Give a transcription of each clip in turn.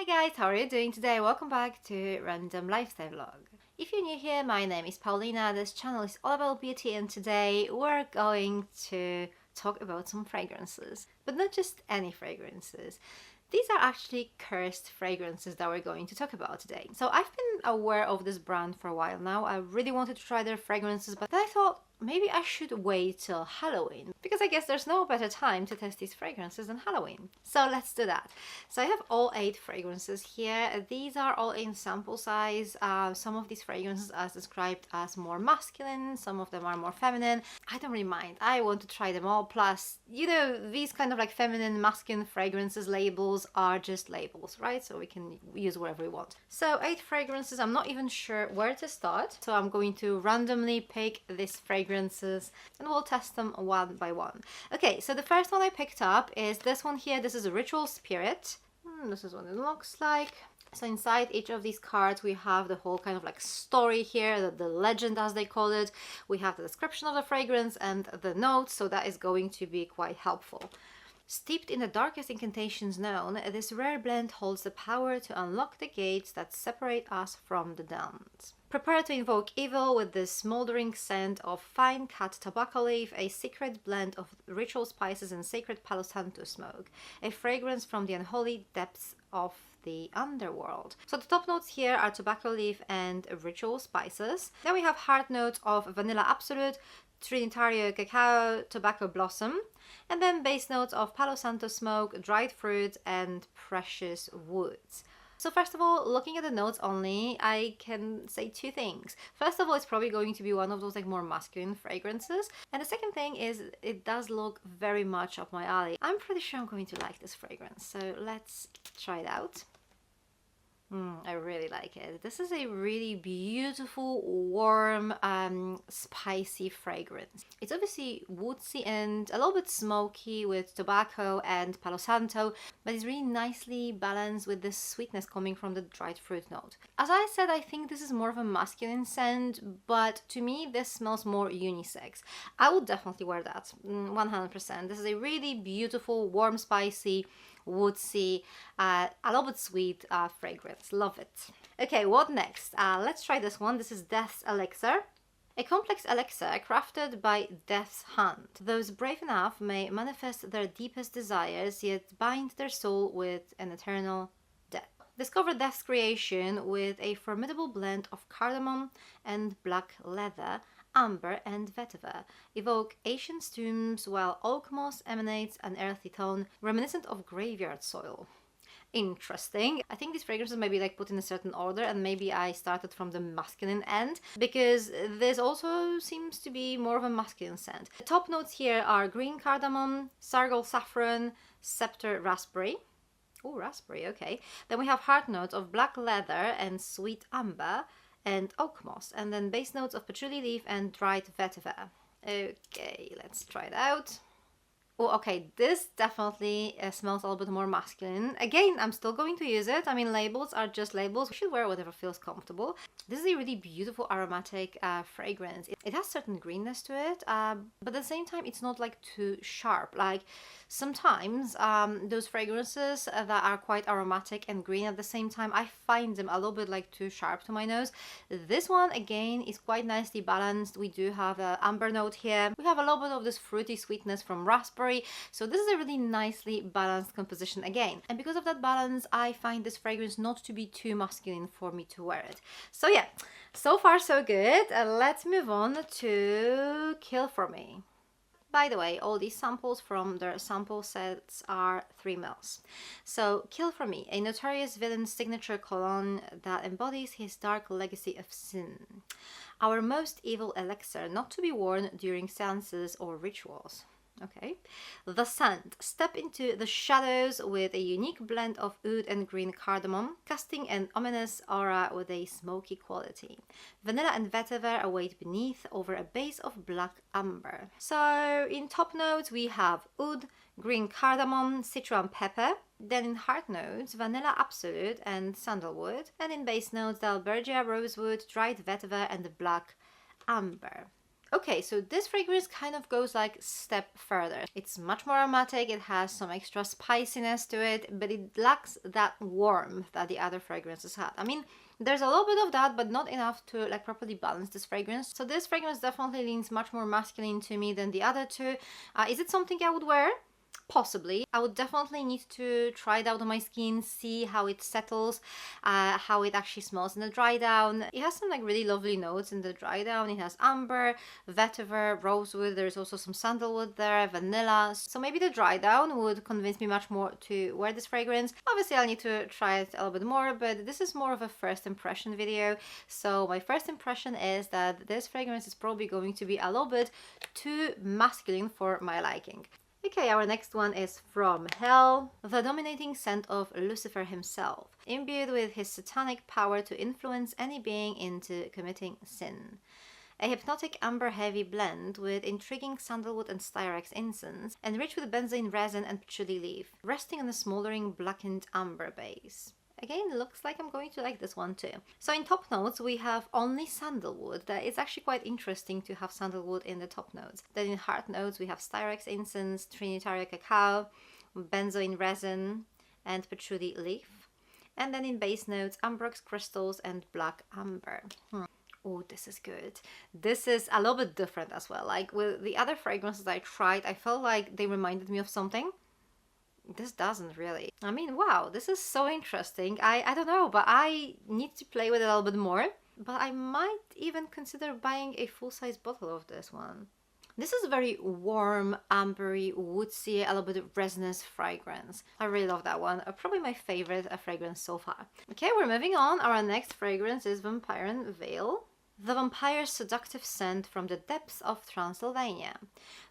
guys, how are you doing today? Welcome back to Random Lifestyle Vlog. If you're new here, my name is Paulina. This channel is all about beauty, and today we're going to talk about some fragrances. But not just any fragrances. These are actually cursed fragrances that we're going to talk about today. So I've been aware of this brand for a while now. I really wanted to try their fragrances, but then I thought maybe I should wait till Halloween, because I guess there's no better time to test these fragrances than Halloween. So let's do that. So I have all 8 fragrances here. These are all in sample size. Some of these fragrances are described as more masculine, some of them are more feminine. I don't really mind. I want to try them all. Plus, you know, these kind of like feminine, masculine fragrances labels are just labels, right? So we can use whatever we want. So 8 fragrances. I'm not even sure where to start. So I'm going to randomly pick these fragrances and we'll test them one by one. Okay, so the first one I picked up is this one here. This is a Ritual Spirit. This is what it looks like. So inside each of these cards we have the whole kind of like story here, the legend as they call it. We have the description of the fragrance and the notes, so that is going to be quite helpful. Steeped in the darkest incantations known, this rare blend holds the power to unlock the gates that separate us from the damned. Prepare to invoke evil with the smoldering scent of fine cut tobacco leaf, a secret blend of ritual spices and sacred Palo Santo smoke, a fragrance from the unholy depths of the underworld. So the top notes here are tobacco leaf and ritual spices. Then we have heart notes of vanilla absolute, Trinitario cacao, tobacco blossom, and then base notes of Palo Santo smoke, dried fruit, and precious woods. So first of all, looking at the notes only, I can say 2 things. First of all, it's probably going to be one of those like more masculine fragrances. And the second thing is it does look very much up my alley. I'm pretty sure I'm going to like this fragrance. So let's try it out. I really like it. This is a really beautiful, warm, spicy fragrance. It's obviously woodsy and a little bit smoky with tobacco and Palo Santo, but it's really nicely balanced with the sweetness coming from the dried fruit note. As I said, I think this is more of a masculine scent, but to me this smells more unisex. I would definitely wear that, 100%. This is a really beautiful, warm, spicy, woodsy, a little bit sweet fragrance. Love it. Okay, what next? Let's try this one. This is Death's Elixir. A complex elixir crafted by Death's hand. Those brave enough may manifest their deepest desires, yet bind their soul with an eternal death. Discover Death's creation with a formidable blend of cardamom and black leather, amber and vetiver. Evoke ancient tombs while oak moss emanates an earthy tone reminiscent of graveyard soil. Interesting. I think these fragrances may be like put in a certain order, and maybe I started from the masculine end because this also seems to be more of a masculine scent. The top notes here are green cardamom, sargol saffron, scepter raspberry. Oh, raspberry, okay. Then we have heart notes of black leather and sweet amber and oak moss, and then base notes of patchouli leaf and dried vetiver. Okay, let's try it out. Oh, okay, this definitely smells a little bit more masculine. Again, I'm still going to use it. I mean, labels are just labels. You should wear whatever feels comfortable. This is a really beautiful aromatic fragrance. It has certain greenness to it, but at the same time, it's not like too sharp. Like sometimes those fragrances that are quite aromatic and green at the same time, I find them a little bit like too sharp to my nose. This one, again, is quite nicely balanced. We do have an amber note here. We have a little bit of this fruity sweetness from raspberry. So this is a really nicely balanced composition again. And because of that balance, I find this fragrance not to be too masculine for me to wear it. So yeah, so far so good. Let's move on to Kill For Me. By the way, all these samples from their sample sets are 3 ml. So Kill For Me, a notorious villain's signature cologne that embodies his dark legacy of sin. Our most evil elixir, not to be worn during seances or rituals. Okay. The scent. Step into the shadows with a unique blend of oud and green cardamom, casting an ominous aura with a smoky quality. Vanilla and vetiver await beneath over a base of black amber. So in top notes we have oud, green cardamom, citron pepper. Then in heart notes, vanilla absolute and sandalwood. And in base notes, the albergia rosewood, dried vetiver and black amber. Okay, so this fragrance kind of goes like step further. It's much more aromatic, it has some extra spiciness to it, but it lacks that warmth that the other fragrances had. I mean, there's a little bit of that, but not enough to like properly balance this fragrance. So this fragrance definitely leans much more masculine to me than the other two. Is it something I would wear? Possibly. I would definitely need to try it out on my skin, see how it settles, how it actually smells in the dry down. It has some like really lovely notes in the dry down. It has amber, vetiver, rosewood. There's also some sandalwood there, vanilla. So maybe the dry down would convince me much more to wear this fragrance. Obviously, I'll need to try it a little bit more, but this is more of a first impression video. So my first impression is that this fragrance is probably going to be a little bit too masculine for my liking. Okay, our next one is From Hell, the dominating scent of Lucifer himself, imbued with his satanic power to influence any being into committing sin. A hypnotic amber-heavy blend with intriguing sandalwood and styrax incense, enriched with benzoin resin and patchouli leaf, resting on a smoldering blackened amber base. Again, looks like I'm going to like this one too. So in top notes, we have only sandalwood. That is actually quite interesting to have sandalwood in the top notes. Then in heart notes, we have styrax incense, trinitaria cacao, benzoin resin, and patchouli leaf. And then in base notes, ambrox crystals and black amber. Oh, this is good. This is a little bit different as well. Like with the other fragrances I tried, I felt like they reminded me of something. This doesn't really. I mean, wow, this is so interesting. I don't know, but I need to play with it a little bit more. But I might even consider buying a full-size bottle of this one. This is a very warm, ambery, woodsy, a little bit of resinous fragrance. I really love that one. Probably my favorite fragrance so far. Okay, we're moving on. Our next fragrance is Vampire Veil. The vampire's seductive scent from the depths of Transylvania,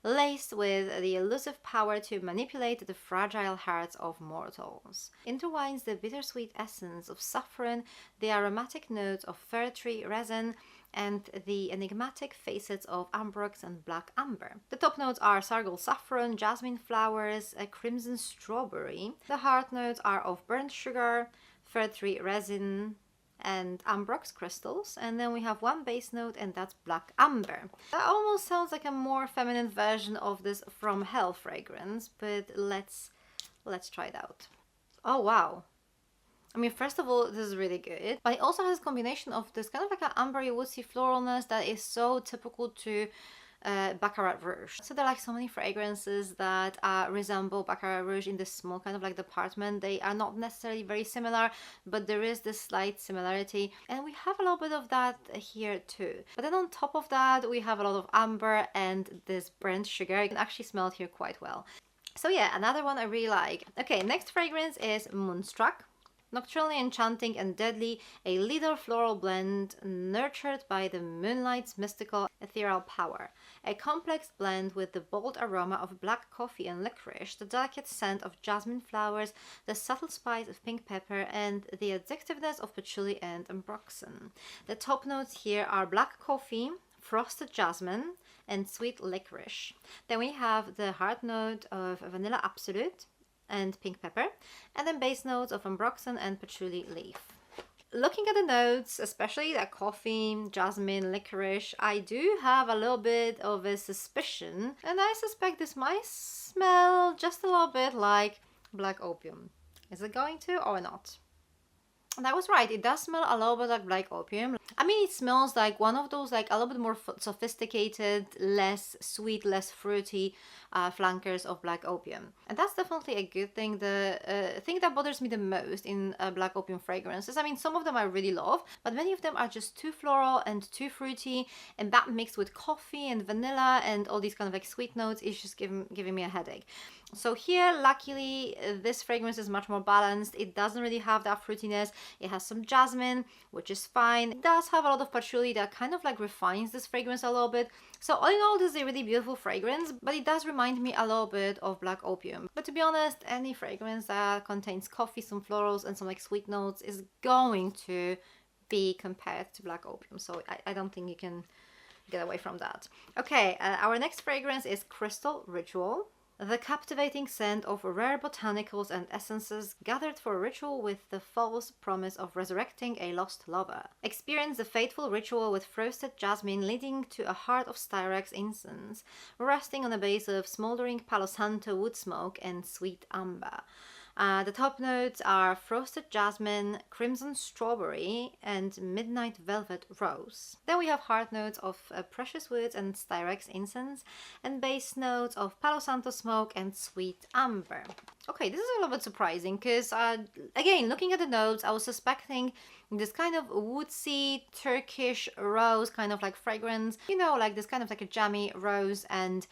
laced with the elusive power to manipulate the fragile hearts of mortals, intertwines the bittersweet essence of saffron, the aromatic notes of fir tree resin, and the enigmatic facets of ambrox and black amber. The top notes are sargal saffron, jasmine flowers, a crimson strawberry. The heart notes are of burnt sugar, fir tree resin, and ambrox crystals, and then we have one base note, and that's black amber. That almost sounds like a more feminine version of this From Hell fragrance, but let's try it out. Oh wow, I mean, first of all, this is really good, but it also has a combination of this kind of like an ambery woodsy floralness that is so typical to Baccarat Rouge. So there are like so many fragrances that resemble Baccarat Rouge in this small kind of like department. They are not necessarily very similar, but there is this slight similarity, and we have a little bit of that here too. But then on top of that, we have a lot of amber and this burnt sugar. You can actually smell it here quite well. So yeah, another one I really like. Okay, next fragrance is Moonstruck. Nocturnally enchanting and deadly, a lethal floral blend nurtured by the moonlight's mystical ethereal power. A complex blend with the bold aroma of black coffee and licorice, the delicate scent of jasmine flowers, the subtle spice of pink pepper, and the addictiveness of patchouli and ambroxan. The top notes here are black coffee, frosted jasmine, and sweet licorice. Then we have the heart note of vanilla absolute and pink pepper, and then base notes of ambroxan and patchouli leaf. Looking at the notes, especially that coffee, jasmine, licorice, I do have a little bit of a suspicion, and I suspect this might smell just a little bit like black opium. Is it going to or not? And I was right, it does smell a little bit like black opium. I mean, it smells like one of those like a little bit more sophisticated, less sweet, less fruity flankers of black opium. And that's definitely a good thing. The thing that bothers me the most in black opium fragrances, I mean, some of them I really love, but many of them are just too floral and too fruity, and that mixed with coffee and vanilla and all these kind of like sweet notes is just giving me a headache. So here, luckily, this fragrance is much more balanced. It doesn't really have that fruitiness. It has some jasmine, which is fine. It does have a lot of patchouli that kind of like refines this fragrance a little bit. So all in all, this is a really beautiful fragrance, but it does remind me a little bit of black opium. But to be honest, any fragrance that contains coffee, some florals, and some like sweet notes is going to be compared to black opium. So I don't think you can get away from that. Okay, our next fragrance is Crystal Ritual. The captivating scent of rare botanicals and essences gathered for a ritual with the false promise of resurrecting a lost lover. Experience the fateful ritual with frosted jasmine leading to a heart of styrax incense, resting on a base of smoldering Palo Santo wood smoke and sweet amber. The top notes are frosted jasmine, crimson strawberry, and midnight velvet rose. Then we have heart notes of precious woods and styrax incense, and base notes of Palo Santo smoke and sweet amber. Okay, this is a little bit surprising because, again, looking at the notes, I was suspecting this kind of woodsy Turkish rose kind of like fragrance, you know, like this kind of like a jammy rose and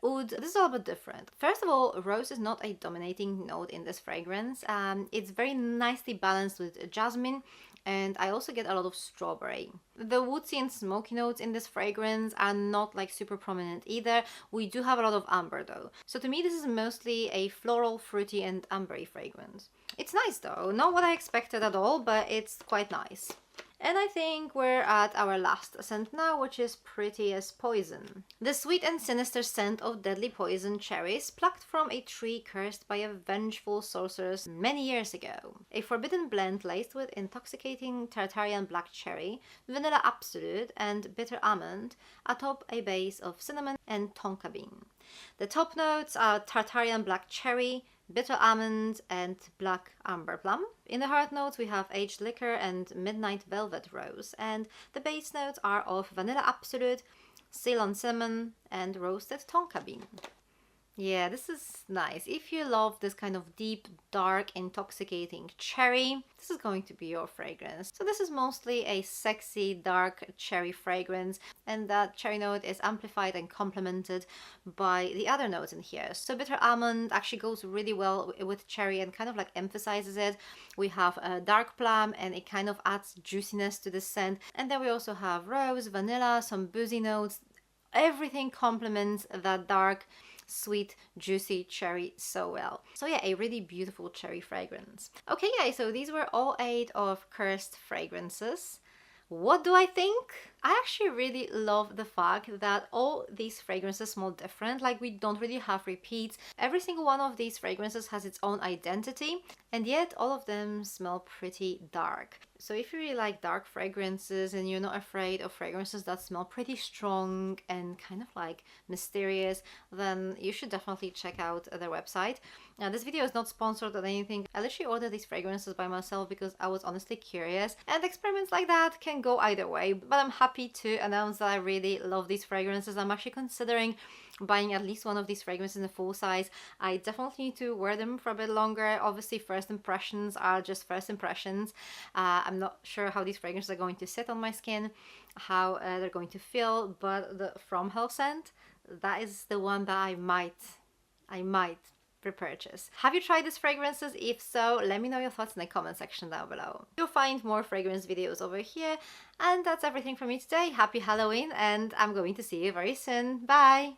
oud. This is a little bit different. First of all, rose is not a dominating note in this fragrance. It's very nicely balanced with jasmine, and I also get a lot of strawberry. The woodsy and smoky notes in this fragrance are not like super prominent either. We do have a lot of amber though. So to me this is mostly a floral, fruity and ambery fragrance. It's nice though, not what I expected at all, but it's quite nice. And I think we're at our last scent now, which is Pretty as Poison. The sweet and sinister scent of deadly poison cherries plucked from a tree cursed by a vengeful sorceress many years ago. A forbidden blend laced with intoxicating Tartarian black cherry, vanilla absolute and bitter almond atop a base of cinnamon and tonka bean. The top notes are Tartarian black cherry, bitter almond and black amber plum. In the heart notes we have aged liquor and midnight velvet rose, and the base notes are of vanilla absolute, Ceylon cinnamon and roasted tonka bean. Yeah, this is nice. If you love this kind of deep, dark, intoxicating cherry, this is going to be your fragrance. So this is mostly a sexy, dark cherry fragrance, and that cherry note is amplified and complemented by the other notes in here. So bitter almond actually goes really well with cherry and kind of like emphasizes it. We have a dark plum and it kind of adds juiciness to the scent. And then we also have rose, vanilla, some boozy notes. Everything complements that dark, sweet, juicy cherry so well. So yeah, a really beautiful cherry fragrance. Okay guys, so these were all 8 of cursed fragrances. What do I think? I actually really love the fact that all these fragrances smell different, like we don't really have repeats. Every single one of these fragrances has its own identity, and yet all of them smell pretty dark. So if you really like dark fragrances and you're not afraid of fragrances that smell pretty strong and kind of like mysterious, then you should definitely check out their website. Now, this video is not sponsored or anything. I literally ordered these fragrances by myself because I was honestly curious, and experiments like that can go either way, but I'm happy to announce that I really love these fragrances. I'm actually considering buying at least one of these fragrances in a full size. I definitely need to wear them for a bit longer. Obviously, first impressions are just first impressions. I'm not sure how these fragrances are going to sit on my skin, how they're going to feel, but the From Hell scent, that is the one that I might repurchase. Have you tried these fragrances? If so, let me know your thoughts in the comment section down below. You'll find more fragrance videos over here, and that's everything from me today. Happy Halloween, and I'm going to see you very soon. Bye!